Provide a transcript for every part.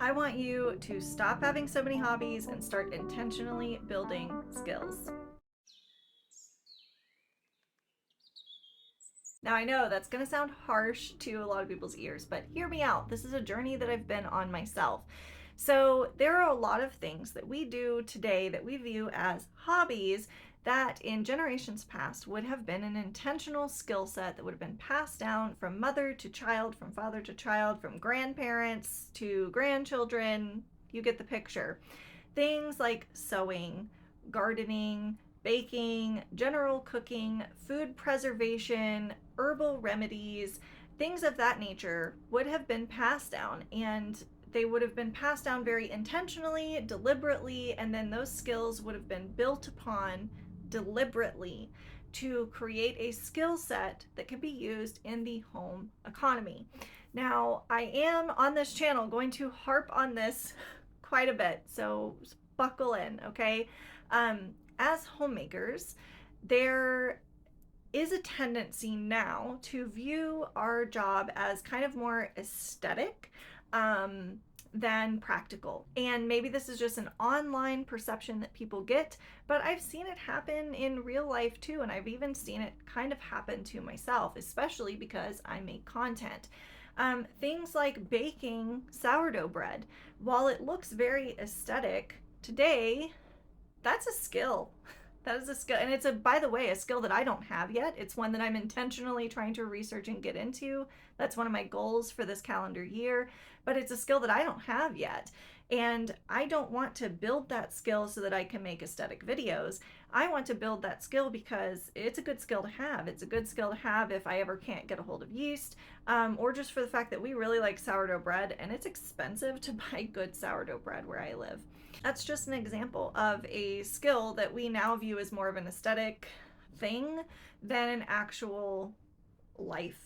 I want you to stop having so many hobbies and start intentionally building skills. Now, I know that's going to sound harsh to a lot of people's ears, but hear me out. This is a journey that I've been on myself. So, there are a lot of things that we do today that we view as hobbies that in generations past would have been an intentional skill set that would have been passed down from mother to child, from father to child, from grandparents to grandchildren. You get the picture. Things like sewing, gardening, baking, general cooking, food preservation, herbal remedies, things of that nature would have been passed down, and they would have been passed down very intentionally, deliberately, and then those skills would have been built upon deliberately to create a skill set that could be used in the home economy. Now, I am on this channel going to harp on this quite a bit, so buckle in, okay? As homemakers, there is a tendency now to view our job as kind of more aesthetic than practical. And maybe this is just an online perception that people get, but I've seen it happen in real life too. And I've even seen it kind of happen to myself, especially because I make content. Things like baking sourdough bread, while it looks very aesthetic today, that's a skill. That is a skill. And it's by the way, a skill that I don't have yet. It's one that I'm intentionally trying to research and get into. That's one of my goals for this calendar year, but it's a skill that I don't have yet. And I don't want to build that skill so that I can make aesthetic videos. I want to build that skill because it's a good skill to have. It's a good skill to have if I ever can't get a hold of yeast, or just for the fact that we really like sourdough bread and it's expensive to buy good sourdough bread where I live. That's just an example of a skill that we now view as more of an aesthetic thing than an actual life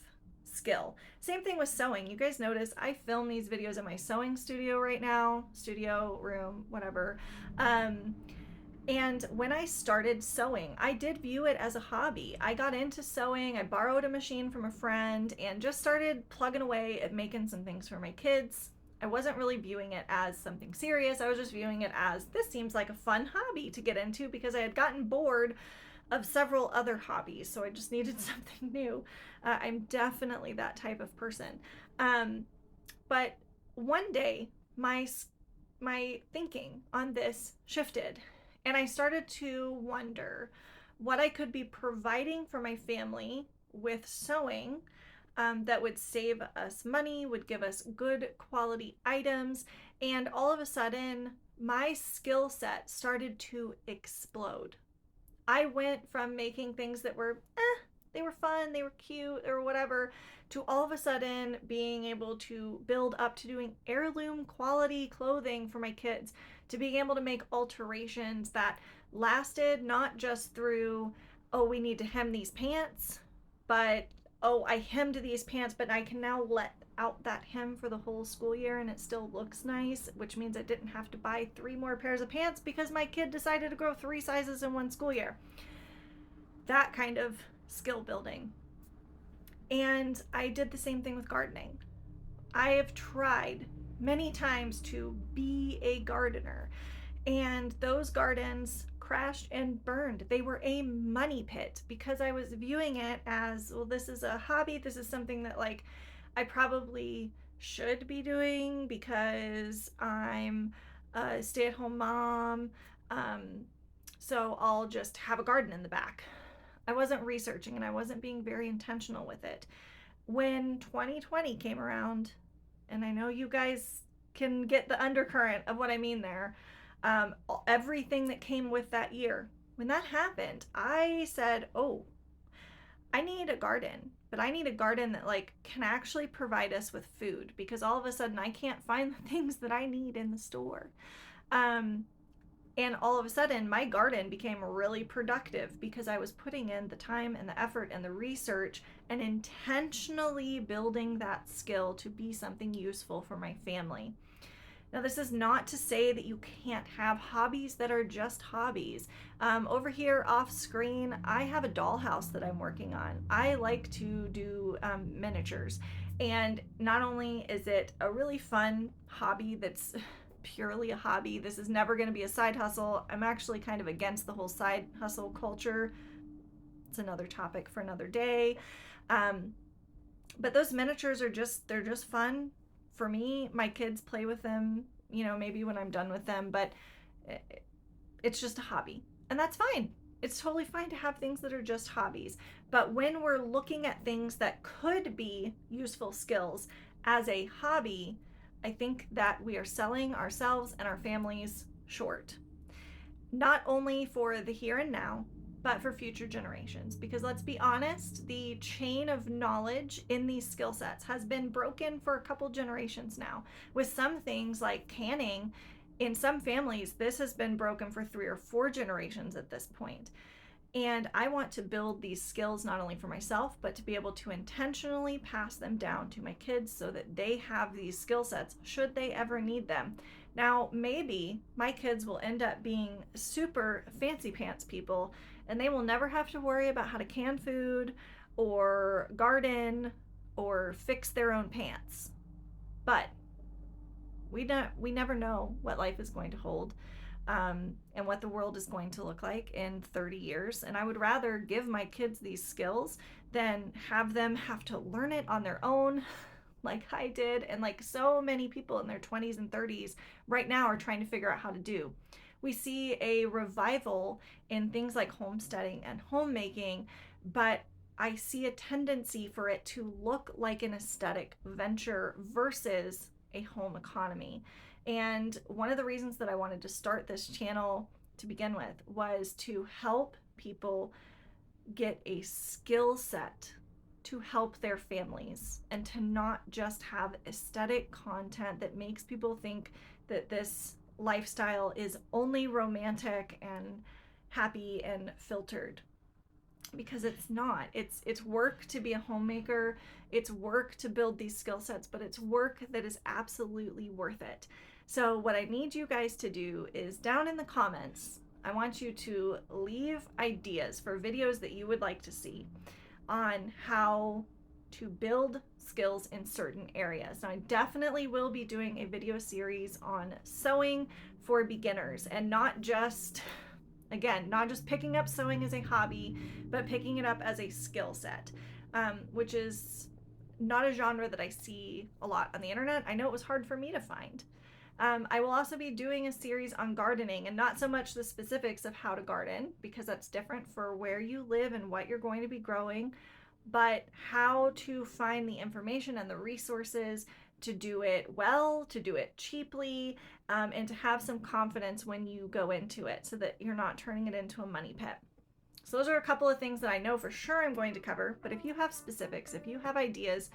skill. Same thing with sewing. You guys notice I film these videos in my sewing studio right now, studio, room, whatever. And when I started sewing, I did view it as a hobby. I got into sewing, I borrowed a machine from a friend and just started plugging away at making some things for my kids. I wasn't really viewing it as something serious. I was just viewing it as this seems like a fun hobby to get into because I had gotten bored of several other hobbies. So I just needed something new. I'm definitely that type of person. But one day, my thinking on this shifted, and I started to wonder what I could be providing for my family with sewing that would save us money, would give us good quality items, and all of a sudden, my skill set started to explode. I went from making things that were, they were fun, they were cute, or whatever, to all of a sudden being able to build up to doing heirloom quality clothing for my kids, to being able to make alterations that lasted not just through, oh, we need to hem these pants, but oh, I hemmed these pants, but I can now let out that hem for the whole school year and it still looks nice, which means I didn't have to buy 3 more pairs of pants because my kid decided to grow 3 sizes in one school year. That kind of skill building. And I did the same thing with gardening. I have tried many times to be a gardener, and those gardens crashed and burned. They were a money pit because I was viewing it as, well, this is a hobby. This is something that like I probably should be doing because I'm a stay-at-home mom. So I'll just have a garden in the back. I wasn't researching and I wasn't being very intentional with it. When 2020 came around, and I know you guys can get the undercurrent of what I mean there, everything that came with that year, when that happened, I said, oh, I need a garden, but I need a garden that like can actually provide us with food, because all of a sudden I can't find the things that I need in the store. And all of a sudden my garden became really productive because I was putting in the time and the effort and the research and intentionally building that skill to be something useful for my family. Now, this is not to say that you can't have hobbies that are just hobbies. Over here off screen, I have a dollhouse that I'm working on. I like to do miniatures. And not only is it a really fun hobby that's purely a hobby, this is never going to be a side hustle. I'm actually kind of against the whole side hustle culture. It's another topic for another day. Um, but those miniatures are they're just fun for me. My kids play with them, maybe when I'm done with them, but it's just a hobby. And that's fine. It's totally fine to have things that are just hobbies. But when we're looking at things that could be useful skills as a hobby, I think that we are selling ourselves and our families short. Not only for the here and now, but for future generations. Because let's be honest, the chain of knowledge in these skill sets has been broken for a couple generations now. With some things like canning, in some families, this has been broken for 3 or 4 generations at this point. And I want to build these skills not only for myself, but to be able to intentionally pass them down to my kids so that they have these skill sets should they ever need them. Now, maybe my kids will end up being super fancy pants people and they will never have to worry about how to can food or garden or fix their own pants. But we never know what life is going to hold, and what the world is going to look like in 30 years. And I would rather give my kids these skills than have them have to learn it on their own, like I did, and like so many people in their 20s and 30s right now are trying to figure out how to do. We see a revival in things like homesteading and homemaking, but I see a tendency for it to look like an aesthetic venture versus a home economy. And one of the reasons that I wanted to start this channel to begin with was to help people get a skill set to help their families and to not just have aesthetic content that makes people think that this lifestyle is only romantic and happy and filtered, because it's not. It's work to be a homemaker. It's work to build these skill sets, but it's work that is absolutely worth it. So what I need you guys to do is down in the comments, I want you to leave ideas for videos that you would like to see on how to build skills in certain areas. Now, I definitely will be doing a video series on sewing for beginners, and not just picking up sewing as a hobby, but picking it up as a skill set, which is not a genre that I see a lot on the internet. I know it was hard for me to find. I will also be doing a series on gardening, and not so much the specifics of how to garden, because that's different for where you live and what you're going to be growing, but how to find the information and the resources to do it well, to do it cheaply, and to have some confidence when you go into it so that you're not turning it into a money pit. So those are a couple of things that I know for sure I'm going to cover, but if you have specifics, if you have ideas,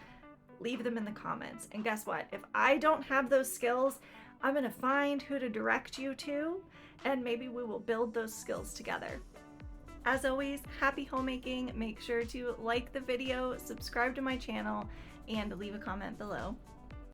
leave them in the comments. And guess what? If I don't have those skills, I'm going to find who to direct you to, and maybe we will build those skills together. As always, happy homemaking. Make sure to like the video, subscribe to my channel, and leave a comment below.